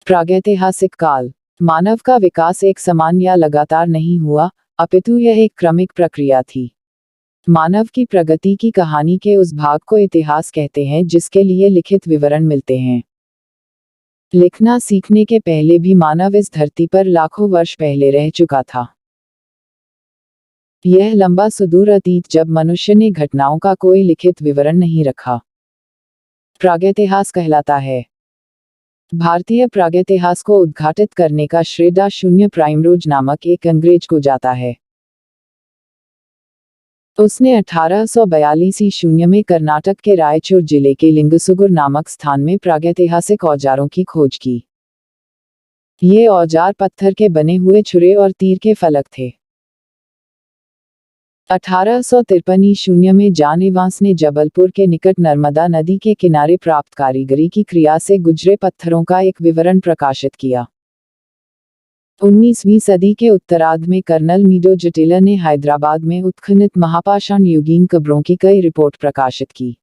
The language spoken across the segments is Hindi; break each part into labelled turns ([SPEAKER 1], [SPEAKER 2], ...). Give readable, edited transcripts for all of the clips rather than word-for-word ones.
[SPEAKER 1] प्रागैतिहासिक काल। मानव का विकास एक समान या लगातार नहीं हुआ, अपितु यह एक क्रमिक प्रक्रिया थी। मानव की प्रगति की कहानी के उस भाग को इतिहास कहते हैं जिसके लिए लिखित विवरण मिलते हैं। लिखना सीखने के पहले भी मानव इस धरती पर लाखों वर्ष पहले रह चुका था। यह लंबा सुदूर अतीत जब मनुष्य ने घटनाओं का कोई लिखित विवरण नहीं रखा, प्रागैतिहास कहलाता है। भारतीय प्रागैतिहास को उद्घाटित करने का श्रेय डा. प्राइमरोज नामक एक अंग्रेज को जाता है। उसने 1842 ईस्वी में कर्नाटक के रायचूर जिले के लिंगसुगुर नामक स्थान में प्रागैतिहासिक औजारों की खोज की। ये औजार पत्थर के बने हुए छुरे और तीर के फलक थे। 1853 ईस्वी में जॉन इवांस ने जबलपुर के निकट नर्मदा नदी के किनारे प्राप्त कारीगरी की क्रिया से गुजरे पत्थरों का एक विवरण प्रकाशित किया। 19वीं सदी के उत्तरार्ध में कर्नल मीडो जटेलर ने हैदराबाद में उत्खनित महापाषाण युगीन कब्रों की कई रिपोर्ट प्रकाशित की।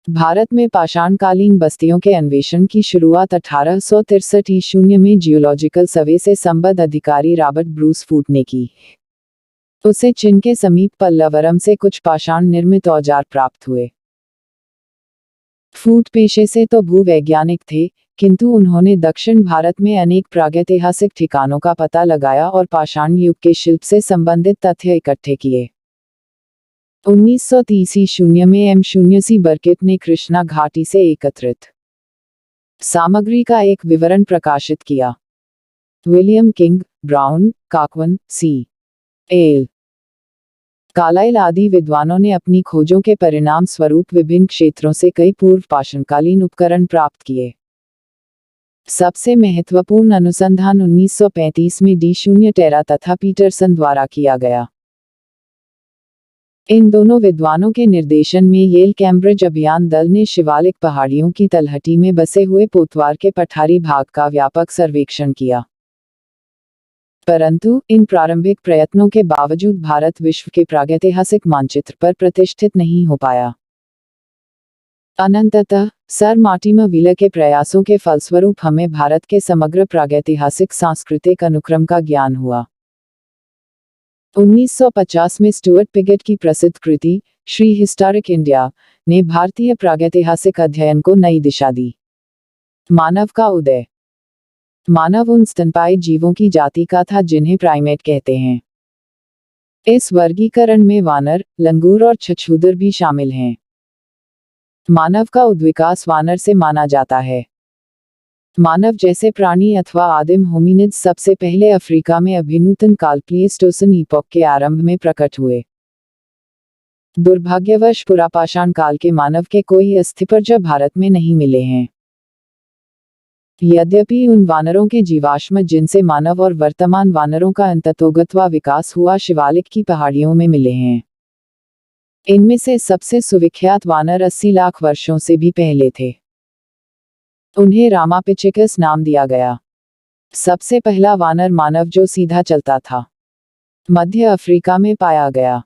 [SPEAKER 1] भारत में पाषाणकालीन बस्तियों के अन्वेषण की शुरुआत 1863 ईस्वी में जियोलॉजिकल सर्वे से संबद्ध अधिकारी रॉबर्ट ब्रूस फूट ने की। उसे चीन के समीप पल्लवरम से कुछ पाषाण निर्मित औजार प्राप्त हुए। फूट पेशे से तो भूवैज्ञानिक थे, किंतु उन्होंने दक्षिण भारत में अनेक प्रागैतिहासिक ठिकानों का पता लगाया और पाषाण युग के शिल्प से संबंधित तथ्य इकट्ठे किए। 1930 ईस्वी में M0C बर्किट ने कृष्णा घाटी से एकत्रित सामग्री का एक विवरण प्रकाशित किया। विलियम किंग, ब्राउन, काकवन, सी. एल. कार्लाइल आदि विद्वानों ने अपनी खोजों के परिणाम स्वरूप विभिन्न क्षेत्रों से कई पूर्व पाषाणकालीन उपकरण प्राप्त किए। सबसे महत्वपूर्ण अनुसंधान 1935 में डी. टेरा तथा पीटरसन द्वारा किया गया। इन दोनों विद्वानों के निर्देशन में येल कैम्ब्रिज अभियान दल ने शिवालिक पहाड़ियों की तलहटी में बसे हुए पोतवार के पठारी भाग का व्यापक सर्वेक्षण किया। परंतु इन प्रारंभिक प्रयत्नों के बावजूद भारत विश्व के प्रागैतिहासिक मानचित्र पर प्रतिष्ठित नहीं हो पाया। अनंततः सर मार्टिमर व्हीलर के प्रयासों के फलस्वरूप हमें भारत के समग्र प्रागैतिहासिक सांस्कृतिक अनुक्रम का ज्ञान हुआ। 1950 में स्टुअर्ट पिगेट की प्रसिद्ध कृति श्री हिस्टोरिक इंडिया ने भारतीय प्रागैतिहासिक अध्ययन को नई दिशा दी। मानव का उदय। मानव उन स्तनपायी जीवों की जाति का था जिन्हें प्राइमेट कहते हैं। इस वर्गीकरण में वानर, लंगूर और छछूदर भी शामिल हैं। मानव का उद्विकास वानर से माना जाता है। मानव जैसे प्राणी अथवा आदिम होमिनिड्स सबसे पहले अफ्रीका में अभिनूतन काल प्लीस्टोसन ईपॉक के आरंभ में प्रकट हुए। दुर्भाग्यवश पुरापाषाण काल के मानव के कोई अस्थिपंजर भारत में नहीं मिले हैं। यद्यपि उन वानरों के जीवाश्म जिनसे मानव और वर्तमान वानरों का अंततोगत्वा विकास हुआ शिवालिक की पहाड़ियों में मिले हैं। इनमें से सबसे सुविख्यात वानर 80 लाख वर्षों से भी पहले थे। उन्हें रामापिचिकस नाम दिया गया। सबसे पहला वानर मानव जो सीधा चलता था, मध्य अफ्रीका में पाया गया।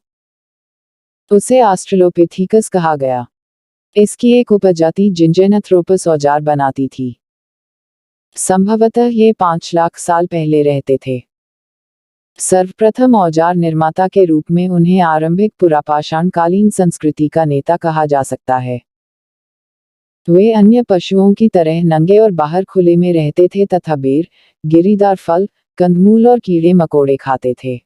[SPEAKER 1] उसे ऑस्ट्रेलोपिथेकस कहा गया। इसकी एक उपजाति जिंजेनथ्रोपस औजार बनाती थी। संभवतः ये 5 लाख साल पहले रहते थे। सर्वप्रथम औजार निर्माता के रूप में उन्हें आरंभिक पुरापाषाणकालीन संस्कृति का नेता कहा जा सकता है। वे अन्य पशुओं की तरह नंगे और बाहर खुले में रहते थे तथा बेर, गिरीदार फल, कंदमूल और कीड़े मकोड़े खाते थे।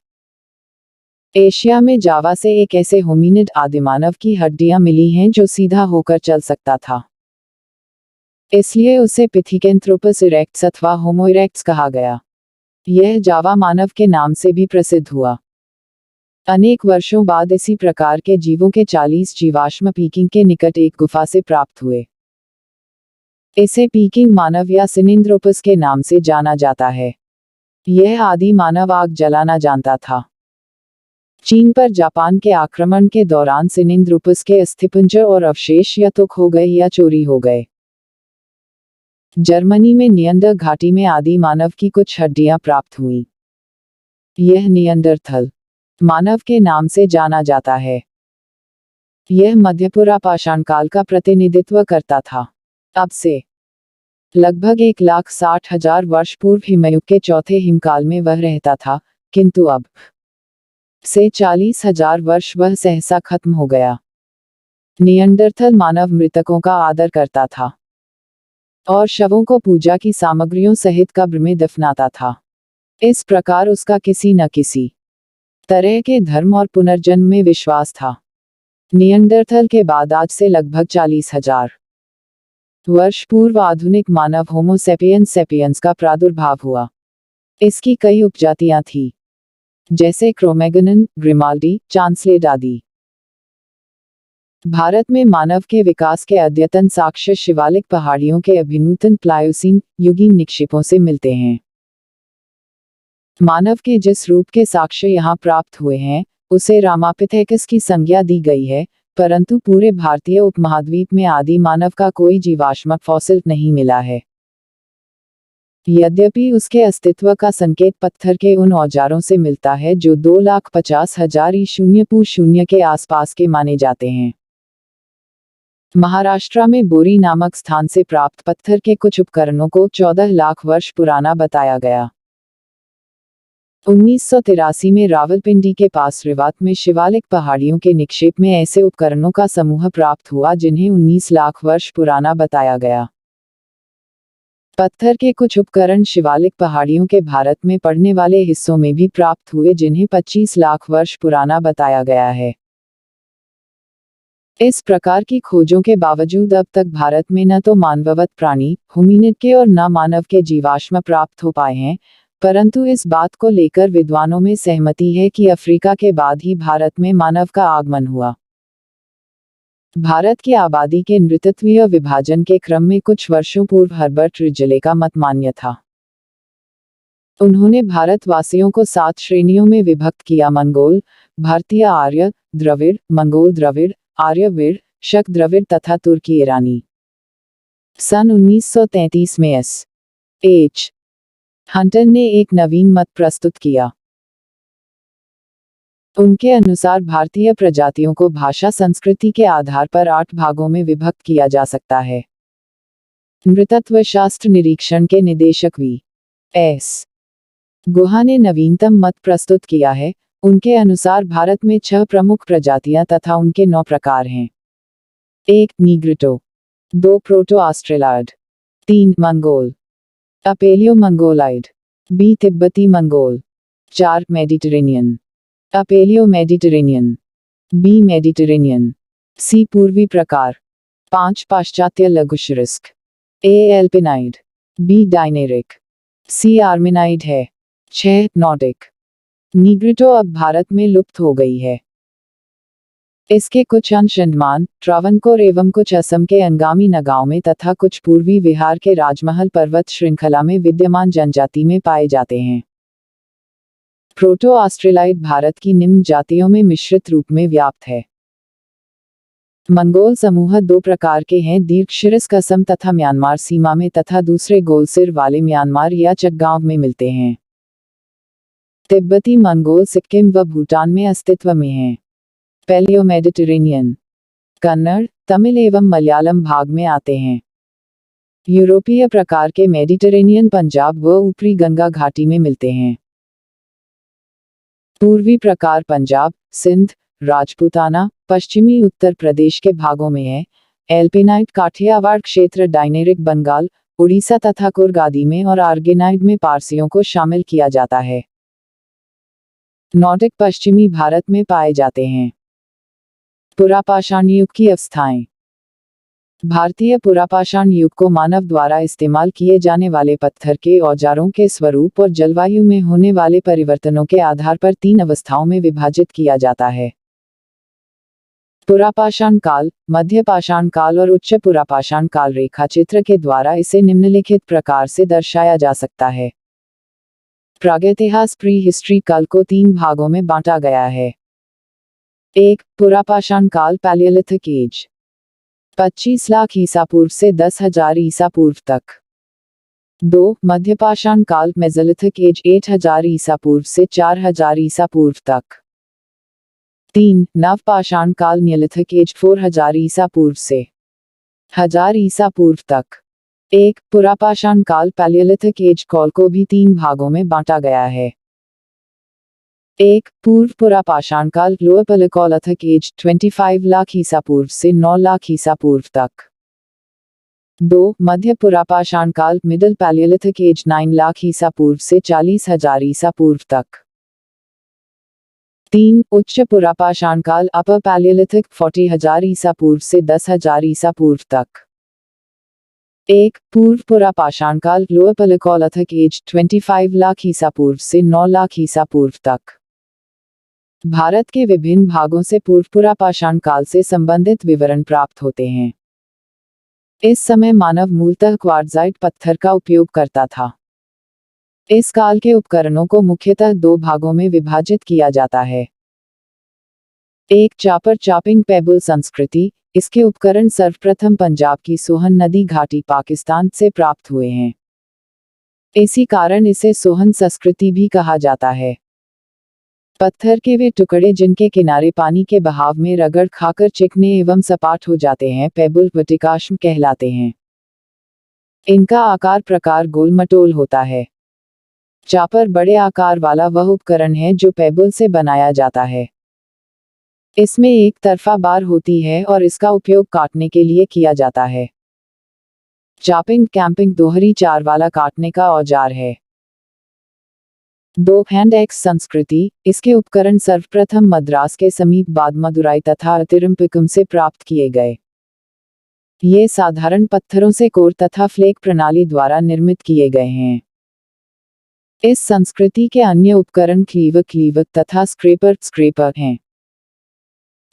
[SPEAKER 1] एशिया में जावा से एक ऐसे होमिनिड आदिमानव की हड्डियां मिली हैं जो सीधा होकर चल सकता था। इसलिए उसे पिथिकेंथ्रोपस इरेक्टस अथवा होमो इरेक्टस कहा गया। यह जावा मानव के नाम से भी प्रसिद्ध हुआ। अनेक वर्षों बाद इसी प्रकार के जीवों के 40 जीवाश्म पीकिंग के निकट एक गुफा से प्राप्त हुए। इसे पीकिंग मानव या सिनिंद्रोपस के नाम से जाना जाता है। यह आदि मानव आग जलाना जानता था। चीन पर जापान के आक्रमण के दौरान सिनिंद्रोपस के अस्थिपंजर और अवशेष या तो खो गए या चोरी हो गए। जर्मनी में नियंडर घाटी में आदि मानव की कुछ हड्डियां प्राप्त हुईं। यह नियंडरथल मानव के नाम से जाना जाता है। यह मध्यपुरा पाषाण काल का प्रतिनिधित्व करता था। अब से लगभग 1,60,000 वर्ष पूर्व हिमयुग के चौथे हिमकाल में वह रहता था, किंतु अब से 40,000 वर्ष वह सहसा खत्म हो गया। नियंडरथल मानव मृतकों का आदर करता था और शवों को पूजा की सामग्रियों सहित कब्र में दफनाता था। इस प्रकार उसका किसी न किसी तरह के धर्म और पुनर्जन्म में विश्वास था। नियंडरथल के बाद आज से लगभग 40,000 वर्ष पूर्व आधुनिक मानव होमो सेपियंस सेपियंस का प्रादुर्भाव हुआ। इसकी कई उपजातियां थीं, जैसे क्रोमैगनन, ग्रिमाल्डी, चांसलेड आदि। भारत में मानव के विकास के अद्यतन साक्ष्य शिवालिक पहाड़ियों के अभिनूतन प्लायोसीन युगीन निक्षेपों से मिलते हैं। मानव के जिस रूप के साक्ष्य यहाँ प्राप्त हुए हैं, उसे रामापिथेकस की संज्ञा दी गई है, परंतु पूरे भारतीय उपमहाद्वीप में आदि मानव का कोई जीवाश्म फॉसिल नहीं मिला है। यद्यपि उसके अस्तित्व का संकेत पत्थर के उन औजारों से मिलता है जो 2,50,000 ईशून्य के आसपास के माने जाते हैं। महाराष्ट्र में बोरी नामक स्थान से प्राप्त पत्थर के कुछ उपकरणों को 14 लाख वर्ष पुराना बताया गया। 1983 में रावलपिंडी के पास रिवात में शिवालिक पहाड़ियों के निक्षेप में ऐसे उपकरणों का समूह प्राप्त हुआ जिन्हें 19 लाख वर्ष पुराना बताया गया। पत्थर के कुछ उपकरण शिवालिक पहाड़ियों के भारत में पड़ने वाले हिस्सों में भी प्राप्त हुए जिन्हें 25 लाख वर्ष पुराना बताया गया है। इस प्रकार की खोजों के बावजूद अब तक भारत में न तो मानववत प्राणी होमिनिड के और न मानव के जीवाश्म प्राप्त हो पाए हैं, परंतु इस बात को लेकर विद्वानों में सहमति है कि अफ्रीका के बाद ही भारत में मानव का आगमन हुआ। भारत की आबादी के नृतत्वीय विभाजन के क्रम में कुछ वर्षों पूर्व हर्बर्ट रिजले का मत मान्य था। उन्होंने भारतवासियों को 7 श्रेणियों में विभक्त किया: मंगोल, भारतीय आर्य, द्रविड़, मंगोल द्रविड़, आर्यवीर, शक द्रविड़ तथा तुर्की ईरानी। सन 1933 में एच हंटर ने एक नवीन मत प्रस्तुत किया। उनके अनुसार भारतीय प्रजातियों को भाषा संस्कृति के आधार पर 8 भागों में विभक्त किया जा सकता है। नृतत्व शास्त्र निरीक्षण के निदेशक वी.एस. गुहा ने नवीनतम मत प्रस्तुत किया है। उनके अनुसार भारत में 6 प्रमुख प्रजातियां तथा उनके 9 प्रकार हैं। 1. Negrito, 2. Proto Australoid, 3. Mongol, palaeo Mongoloid, B. तिब्बती Mongol, 4. Mediterranean, palaeo Mediterranean, B. Mediterranean, C. पूर्वी प्रकार, 5. पाश्चात्य लघुशुष्क, ए. एल्पिनाइड, बी. डायनेरिक, सी. आर्मिनाइड है। 6. नॉर्डिक। नीग्रिटो अब भारत में लुप्त हो गई है। इसके कुछ अंश अंडमान, ट्रावनकोर एवं कुछ असम के अंगामी नगाओं में तथा कुछ पूर्वी बिहार के राजमहल पर्वत श्रृंखला में विद्यमान जनजाति में पाए जाते हैं। प्रोटो ऑस्ट्रेलाइड भारत की निम्न जातियों में मिश्रित रूप में व्याप्त है। मंगोल समूह 2 प्रकार के हैं: दीर्घशिरस्क असम तथा म्यांमार सीमा में तथा दूसरे गोल सिर वाले म्यांमार या चटगांव में मिलते हैं। तिब्बती मंगोल सिक्किम व भूटान में अस्तित्व में हैं। पैलियो मेडिटेरेनियन कन्नड़, तमिल एवं मलयालम भाग में आते हैं। यूरोपीय प्रकार के मेडिटेरेनियन पंजाब व ऊपरी गंगा घाटी में मिलते हैं। पूर्वी प्रकार पंजाब, सिंध, राजपूताना, पश्चिमी उत्तर प्रदेश के भागों में है। एल्पिनाइड काठियावाड़ क्षेत्र, डायनेरिक बंगाल, उड़ीसा तथा कुर्ग आदि में और आर्गेनाइड में पारसियों को शामिल किया जाता है। नॉर्डिक पश्चिमी भारत में पाए जाते हैं। पुरापाषाण युग की अवस्थाएं। भारतीय पुरापाषाण युग को मानव द्वारा इस्तेमाल किए जाने वाले पत्थर के औजारों के स्वरूप और जलवायु में होने वाले परिवर्तनों के आधार पर 3 अवस्थाओं में विभाजित किया जाता है: पुरापाषाण काल, मध्य पाषाण काल और उच्च पुरापाषाण काल। रेखाचित्र के द्वारा इसे निम्नलिखित प्रकार से दर्शाया जा सकता है। प्रागैतिहास प्री हिस्ट्री काल को 3 भागों में बांटा गया है। 1. पुरापाषाण काल, पैलियोलिथिक एज, 25 लाख ईसा पूर्व से 10,000 ईसा पूर्व तक। 2. मध्यपाषाण काल, मेसोलिथिक एज, 8,000 ईसा पूर्व से 4,000 ईसा पूर्व तक। 3. नवपाषाण काल, नियोलिथिक एज, 4,000 ईसा पूर्व से 1000 ईसा पूर्व तक। एक पुरापाषाण काल पैलियोलिथिक एज काल को भी 3 भागों में बांटा गया है। एक पूर्व पुरापाषाण काल लोअर पैलियोलिथिक एज 25 लाख ईसा पूर्व से 9 लाख ईसा पूर्व तक। 2 मध्य पुरापाषाण काल मिडिल पैलियोलिथिक एज 9 लाख ईसा पूर्व से 40,000 ईसा पूर्व तक। 3 उच्च पुरापाषाण काल अपर पैलियोलिथिक 40,000 ईसा पूर्व से 10,000 ईसा पूर्व तक। 1 पूर्व पुरापाषाण काल लोअर पैलियोलिथिक एज 25 लाख ईसा पूर्व से 9 लाख ईसा पूर्व तक। भारत के विभिन्न भागों से पूर्व पुरापाषाण काल से संबंधित विवरण प्राप्त होते हैं। इस समय मानव मूलतः क्वार्ट्जाइट पत्थर का उपयोग करता था। इस काल के उपकरणों को मुख्यतः 2 भागों में विभाजित किया जाता है। एक चापर चॉपिंग पेबल संस्कृति, इसके उपकरण सर्वप्रथम पंजाब की सोहन नदी घाटी पाकिस्तान से प्राप्त हुए हैं। इसी कारण इसे सोहन संस्कृति भी कहा जाता है। पत्थर के वे टुकड़े जिनके किनारे पानी के बहाव में रगड़ खाकर चिकने एवं सपाट हो जाते हैं पेबल वर्टिकाश्म कहलाते हैं। इनका आकार प्रकार गोल मटोल होता है। चापर बड़े आकार वाला वह उपकरण है जो पेबल से बनाया जाता है। इसमें एक तरफा बार होती है और इसका उपयोग काटने के लिए किया जाता है। चॉपिंग कैंपिंग दोहरी चार वाला काटने का औजार है। 2 हैंड एक्स संस्कृति, इसके उपकरण सर्वप्रथम मद्रास के समीप बादमदुराई तथा अतिरम्पिकम से प्राप्त किए गए। ये साधारण पत्थरों से कोर तथा फ्लेक प्रणाली द्वारा निर्मित किए गए हैं। इस संस्कृति के अन्य उपकरण क्लीवर तथा स्क्रेपर हैं।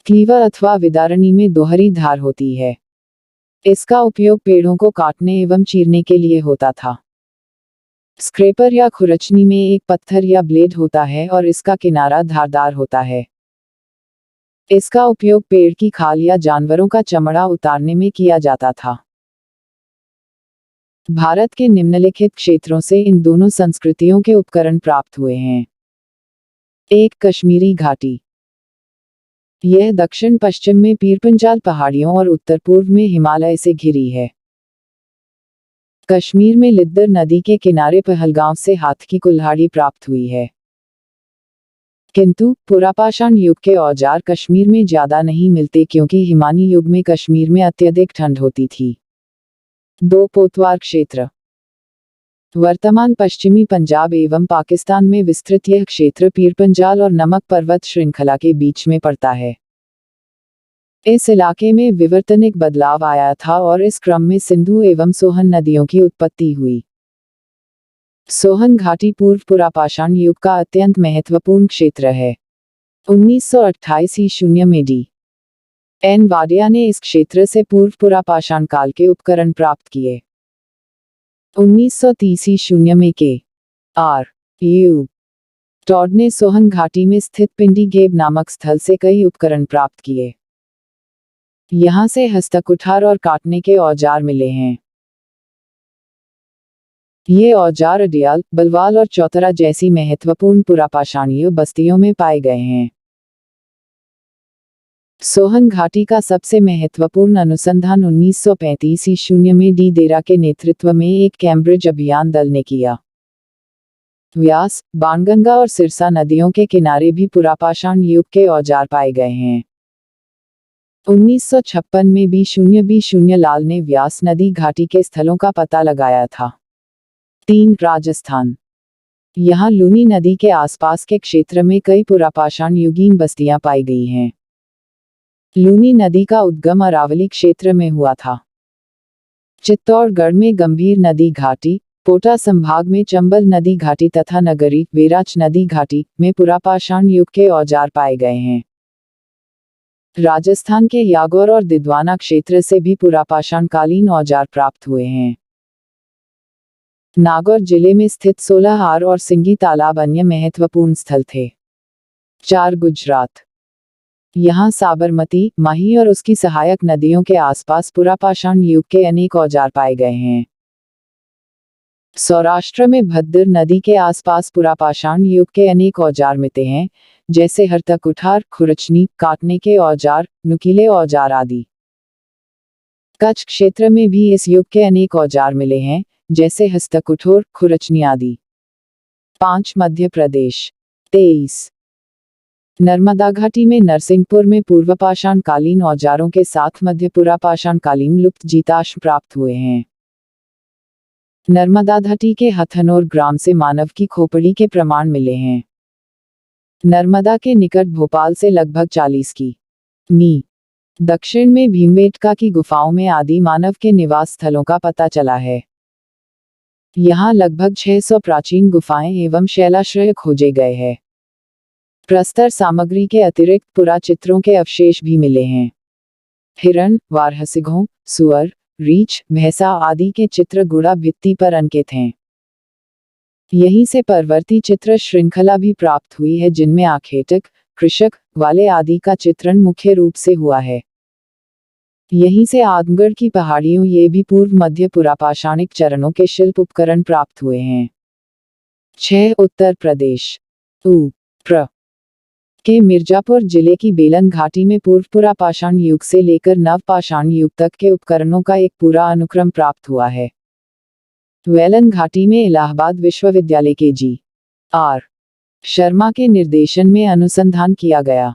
[SPEAKER 1] क्लीवर अथवा विदारणी में दोहरी धार होती है। इसका उपयोग पेड़ों को काटने एवं चीरने के लिए होता था। स्क्रेपर या खुरचनी में एक पत्थर या ब्लेड होता है और इसका किनारा धारदार होता है। इसका उपयोग पेड़ की खाल या जानवरों का चमड़ा उतारने में किया जाता था। भारत के निम्नलिखित क्षेत्रों से इन दोनों संस्कृतियों के उपकरण प्राप्त हुए हैं। 1 कश्मीरी घाटी, यह दक्षिण पश्चिम में पीरपंजाल पहाड़ियों और उत्तर पूर्व में हिमालय से घिरी है। कश्मीर में लिद्दर नदी के किनारे पहलगांव से हाथ की कुल्हाड़ी प्राप्त हुई है। किंतु पुरापाषाण युग के औजार कश्मीर में ज्यादा नहीं मिलते क्योंकि हिमानी युग में कश्मीर में अत्यधिक ठंड होती थी। 2 पोतवार क्षेत्र, वर्तमान पश्चिमी पंजाब एवं पाकिस्तान में विस्तृत यह क्षेत्र पीरपंजाल और नमक पर्वत श्रृंखला के बीच में पड़ता है। इस इलाके में विवर्तनिक बदलाव आया था और इस क्रम में सिंधु एवं सोहन नदियों की उत्पत्ति हुई। सोहन घाटी पूर्व पुरापाषाण युग का अत्यंत महत्वपूर्ण क्षेत्र है। 1928 ईस्वी में डी एन वाडिया ने इस क्षेत्र से पूर्व पुरापाषाण काल के उपकरण प्राप्त किए। 1930 ईस्वी में के आर यू टॉड ने सोहन घाटी में स्थित पिंडी गेब नामक स्थल से कई उपकरण प्राप्त किए। यहाँ से हस्तकुठार और काटने के औजार मिले हैं। ये औजार अडियाल, बलवाल और चौतरा जैसी महत्वपूर्ण पुरापाषाणीय बस्तियों में पाए गए हैं। सोहन घाटी का सबसे महत्वपूर्ण अनुसंधान 1935 ईस्वी में डी देरा के नेतृत्व में एक कैम्ब्रिज अभियान दल ने किया। व्यास, बाणगंगा और सिरसा नदियों के किनारे भी पुरापाषाण युग के औजार पाए गए हैं। 1956 में B0 लाल ने व्यास नदी घाटी के स्थलों का पता लगाया था। 3 राजस्थान, यहाँ लूनी नदी के आसपास के क्षेत्र में कई पुरापाषाण युगीन बस्तियां पाई गई हैं। लूनी नदी का उद्गम अरावली क्षेत्र में हुआ था। चित्तौड़गढ़ में गंभीर नदी घाटी, कोटा संभाग में चंबल नदी घाटी तथा नगरी वेराच नदी घाटी में पुरापाषाण युग के औजार पाए गए हैं। राजस्थान के यागौर और दिद्वाना क्षेत्र से भी पुरापाषाणकालीन औजार प्राप्त हुए हैं। नागौर जिले में स्थित 16 हार और सिंगी तालाब अन्य महत्वपूर्ण स्थल थे। 4 गुजरात, यहाँ साबरमती, माही और उसकी सहायक नदियों के आसपास पुरापाषाण युग के अनेक औजार पाए गए हैं। सौराष्ट्र में भद्र नदी के आसपास पुरापाषाण युग के अनेक औजार मिलते हैं, जैसे हरता कुठार, खुरचनी, काटने के औजार, नुकीले औजार आदि। कच्छ क्षेत्र में भी इस युग के अनेक औजार मिले हैं, जैसे हस्तकुठोर, खुरचनी आदि। 5 मध्य प्रदेश। 23 नर्मदा घाटी में नरसिंहपुर में पूर्व पाषाण कालीन औजारों के साथ मध्य पुरापाषाण कालीन लुप्त जीताश्म प्राप्त हुए हैं। नर्मदा घाटी के हथनोर ग्राम से मानव की खोपड़ी के प्रमाण मिले हैं। नर्मदा के निकट भोपाल से लगभग 40 की.मी. दक्षिण में भीमबेटका की गुफाओं में आदि मानव के निवास स्थलों का पता चला है। यहाँ लगभग 600 प्राचीन गुफाएं एवं शैलाश्रय खोजे गए हैं। प्रस्तर सामग्री के अतिरिक्त पुराचित्रों के अवशेष भी मिले हैं। हिरण, वारहसिंघों, सुअर, रीछ, भैंसा आदि के चित्र गुड़ा भित्ति पर अंकित हैं। यहीं से परवर्ती चित्र श्रृंखला भी प्राप्त हुई है, जिनमें आखेटक, कृषक, वाले आदि का चित्रण मुख्य रूप से हुआ है। यहीं से आदमगढ़ की पहाड़ियों ये भी पूर्व मध्य पुरापाषाणिक चरणों के शिल्प उपकरण प्राप्त हुए हैं। 6 उत्तर प्रदेश। प्र के मिर्जापुर जिले की बेलन घाटी में पूर्व पुरापाषाण युग से लेकर नवपाषाण युग तक के उपकरणों का एक पूरा अनुक्रम प्राप्त हुआ है। बेलन घाटी में इलाहाबाद विश्वविद्यालय के जी.आर. शर्मा के निर्देशन में अनुसंधान किया गया।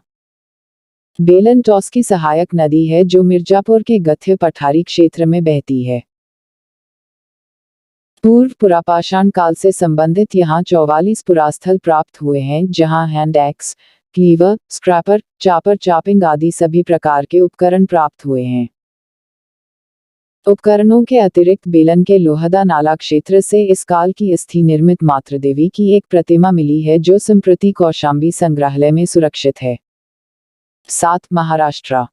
[SPEAKER 1] बेलन टॉस की सहायक नदी है जो मिर्जापुर के गथ्य पठारी क्षेत्र में बहती है। पूर्व पुरापाषाण काल से संबंधित यहाँ 44 पुरास्थल प्राप्त हुए हैं, जहाँ hand axe, cleaver, scraper, chopper, chopping आदि सभी प्रकार के उपकरण प्राप्त हुए हैं। उपकरणों के अतिरिक्त बेलन के लोहदा नाला क्षेत्र से इस काल की अस्थि निर्मित मातृदेवी की एक प्रतिमा मिली है, जो संप्रति कौशांबी संग्रहालय में सुरक्षित है। 7 महाराष्ट्र।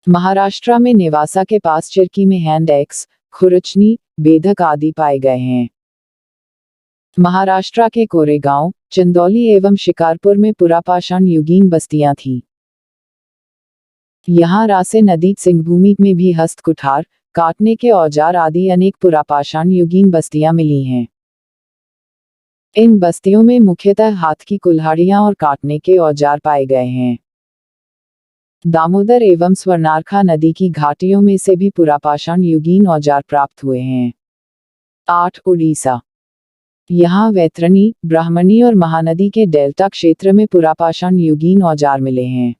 [SPEAKER 1] महाराष्ट्र में नेवासा के पास चिरकी में हैंड एक्स, खुरचनी, बेधक आदि पाए गए हैं। महाराष्ट्र के कोरेगांव, चंदौली एवं शिकारपुर में पुरापाषाण युगीन बस्तियां थीं। यहाँ रासे नदी सिंहभूमि में भी हस्त कुठार, काटने के औजार आदि अनेक पुरापाषाण युगीन बस्तियां मिली हैं। इन बस्तियों में मुख्यतः हाथ की कुल्हाड़ियां और काटने के औजार पाए गए हैं। दामोदर एवं स्वर्णारखा नदी की घाटियों में से भी पुरापाषाण युगीन औजार प्राप्त हुए हैं। 8 उड़ीसा। यहाँ वैतरणी, ब्राह्मणी और महानदी के डेल्टा क्षेत्र में पुरापाषाण युगीन औजार मिले हैं।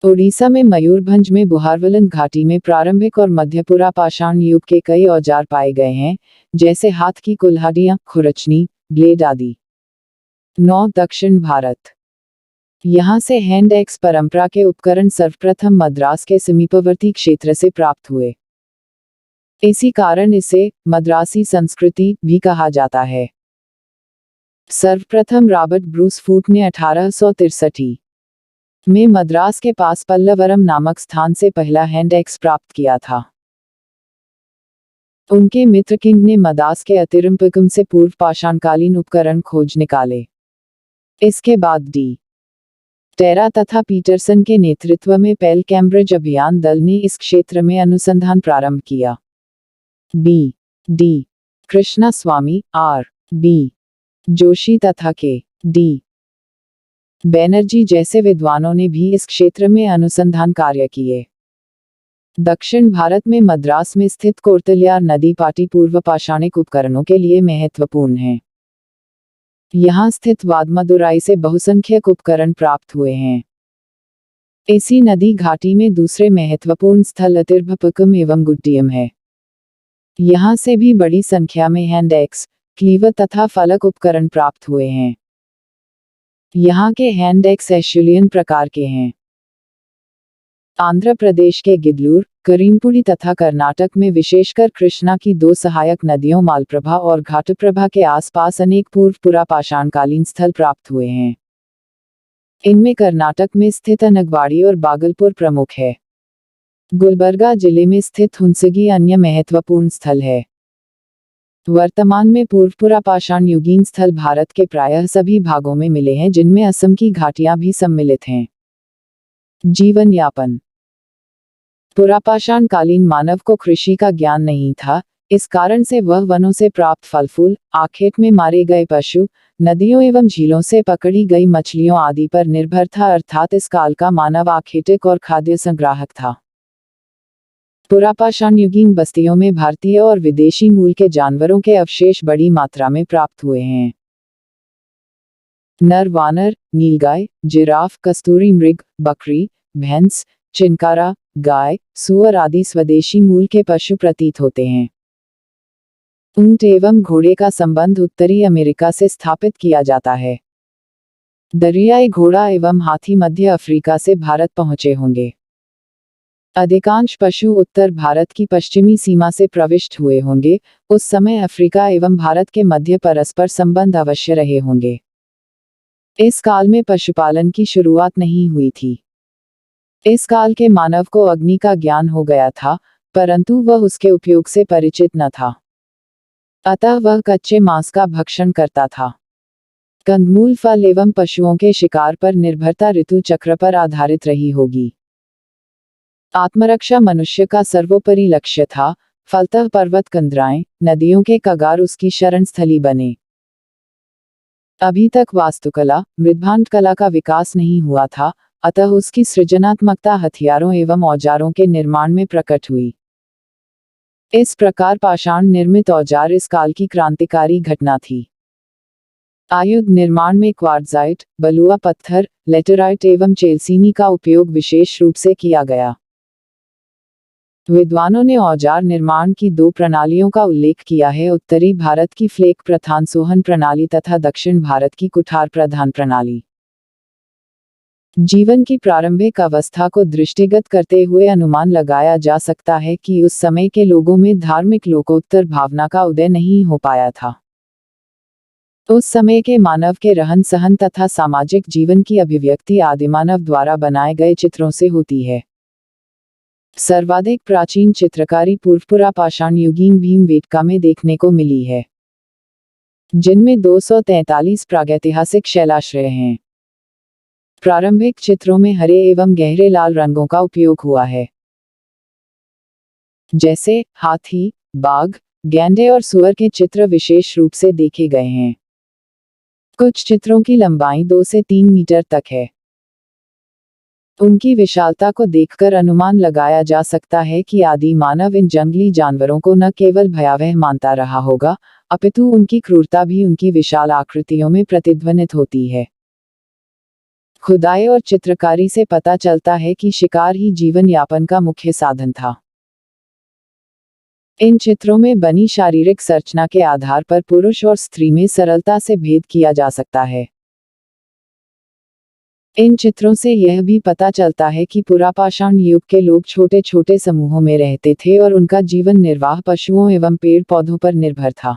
[SPEAKER 1] उड़ीसा में मयूरभंज में बुहारवलन घाटी में प्रारंभिक और मध्य पुरापाषाण युग के कई औजार पाए गए हैं, जैसे हाथ की कुल्हाड़ियां, खुरचनी, ब्लेड आदि। 9 दक्षिण भारत। यहाँ से हैंड एक्स परंपरा के उपकरण सर्वप्रथम मद्रास के समीपवर्ती क्षेत्र से प्राप्त हुए। इसी कारण इसे मद्रासी संस्कृति भी कहा जाता है। सर्वप्रथम रॉबर्ट ब्रूस फूट ने 1863 में मद्रास के पास पल्लवरम नामक स्थान से पहला हैंड एक्स प्राप्त किया था। उनके मित्र किंग ने मद्रास के अतिरिम्पकम से पूर्व पाषाणकालीन उपकरण खोज निकाले। इसके बाद डी. टेरा तथा पीटरसन के नेतृत्व में पेल कैम्ब्रिज अभियान दल ने इस क्षेत्र में अनुसंधान प्रारंभ किया। B. D. Krishna Swami, R. B. Joshi तथा के. डी. बैनर्जी जैसे विद्वानों ने भी इस क्षेत्र में अनुसंधान कार्य किए। दक्षिण भारत में मद्रास में स्थित कोर्तल्यार नदी पाटी पूर्व पाषाणिक उपकरणों के लिए महत्वपूर्ण है। यहाँ स्थित वादमदुराई से बहुसंख्यक उपकरण प्राप्त हुए हैं। इसी नदी घाटी में दूसरे महत्वपूर्ण स्थल अतिर्भपकम एवं गुड्डियम है। यहाँ से भी बड़ी संख्या में हैंड एक्स, क्लीवर तथा फलक उपकरण प्राप्त हुए हैं। यहाँ के हैंड एक्स एशुलियन प्रकार के हैं। आंध्र प्रदेश के गिदलूर, करीमपुरी तथा कर्नाटक में विशेषकर कृष्णा की 2 सहायक नदियों मालप्रभा और घाटप्रभा के आसपास अनेक पूर्व पुरापाषाणकालीन स्थल प्राप्त हुए हैं। इनमें कर्नाटक में स्थित अनगवाड़ी और बागलपुर प्रमुख है। गुलबर्गा जिले में स्थित हुंसगी अन्य महत्वपूर्ण स्थल है। वर्तमान में पूर्व पुरापाषाण युगीन स्थल भारत के प्रायः सभी भागों में मिले हैं, जिनमें असम की घाटियां भी सम्मिलित हैं। जीवन यापन। पुरापाषाण कालीन मानव को कृषि का ज्ञान नहीं था, इस कारण से वह वनों से प्राप्त फल फूल, आखेट में मारे गए पशु, नदियों एवं झीलों से पकड़ी गई मछलियों आदि पर निर्भर था, अर्थात इस काल का मानव आखेटिक और खाद्य संग्राहक था। पुरापाषाणयुगीन बस्तियों में भारतीय और विदेशी मूल के जानवरों के अवशेष बड़ी मात्रा में प्राप्त हुए हैं। नर वानर, नीलगाय, जिराफ, कस्तूरी मृग, बकरी, भैंस, चिनकारा, गाय, सूअर आदि स्वदेशी मूल के पशु प्रतीत होते हैं। ऊंट एवं घोड़े का संबंध उत्तरी अमेरिका से स्थापित किया जाता है। दरियाई घोड़ा एवं हाथी मध्य अफ्रीका से भारत पहुंचे होंगे। अधिकांश पशु उत्तर भारत की पश्चिमी सीमा से प्रविष्ट हुए होंगे। उस समय अफ्रीका एवं भारत के मध्य परस्पर संबंध अवश्य रहे होंगे। इस काल में पशुपालन की शुरुआत नहीं हुई थी। इस काल के मानव को अग्नि का ज्ञान हो गया था, परंतु वह उसके उपयोग से परिचित न था। अतः वह कच्चे मांस का भक्षण करता था। कंदमूल, फल एवं पशुओं के शिकार पर निर्भरता ऋतु चक्र पर आधारित रही होगी। आत्मरक्षा मनुष्य का सर्वोपरि लक्ष्य था, फलतः पर्वत, कंदराएं, नदियों के कगार उसकी शरण स्थली बने। अभी तक वास्तुकला, मृद्भांड कला का विकास नहीं हुआ था, अतः उसकी सृजनात्मकता हथियारों एवं औजारों के निर्माण में प्रकट हुई। इस प्रकार पाषाण निर्मित औजार इस काल की क्रांतिकारी घटना थी। आयुध निर्माण में क्वार्ट्जाइट, बलुआ पत्थर, लेटेराइट एवं चेल्सीनी का उपयोग विशेष रूप से किया गया। विद्वानों ने औजार निर्माण की दो प्रणालियों का उल्लेख किया है, उत्तरी भारत की फ्लेक प्रधान सोहन प्रणाली तथा दक्षिण भारत की कुठार प्रधान प्रणाली। जीवन की प्रारंभिक अवस्था को दृष्टिगत करते हुए अनुमान लगाया जा सकता है कि उस समय के लोगों में धार्मिक लोकोत्तर भावना का उदय नहीं हो पाया था। उस समय के मानव के रहन सहन तथा सामाजिक जीवन की अभिव्यक्ति आदिमानव द्वारा बनाए गए चित्रों से होती है। सर्वाधिक प्राचीन चित्रकारी पूर्व पुरापाषाणयुगीन भीमबेटका में देखने को मिली है, जिनमें 243 प्रागैतिहासिक शैलाश्रय हैं। प्रारंभिक चित्रों में हरे एवं गहरे लाल रंगों का उपयोग हुआ है, जैसे हाथी, बाघ, गैंडे और सुअर के चित्र विशेष रूप से देखे गए हैं। कुछ चित्रों की लंबाई 2 से 3 मीटर तक है। उनकी विशालता को देखकर अनुमान लगाया जा सकता है कि आदि मानव इन जंगली जानवरों को न केवल भयावह मानता रहा होगा, अपितु उनकी क्रूरता भी उनकी विशाल आकृतियों में प्रतिध्वनित होती है। खुदाई और चित्रकारी से पता चलता है कि शिकार ही जीवन यापन का मुख्य साधन था। इन चित्रों में बनी शारीरिक संरचना के आधार पर पुरुष और स्त्री में सरलता से भेद किया जा सकता है। इन चित्रों से यह भी पता चलता है कि पुरापाषाण युग के लोग छोटे छोटे समूहों में रहते थे और उनका जीवन निर्वाह पशुओं एवं पेड़ पौधों पर निर्भर था।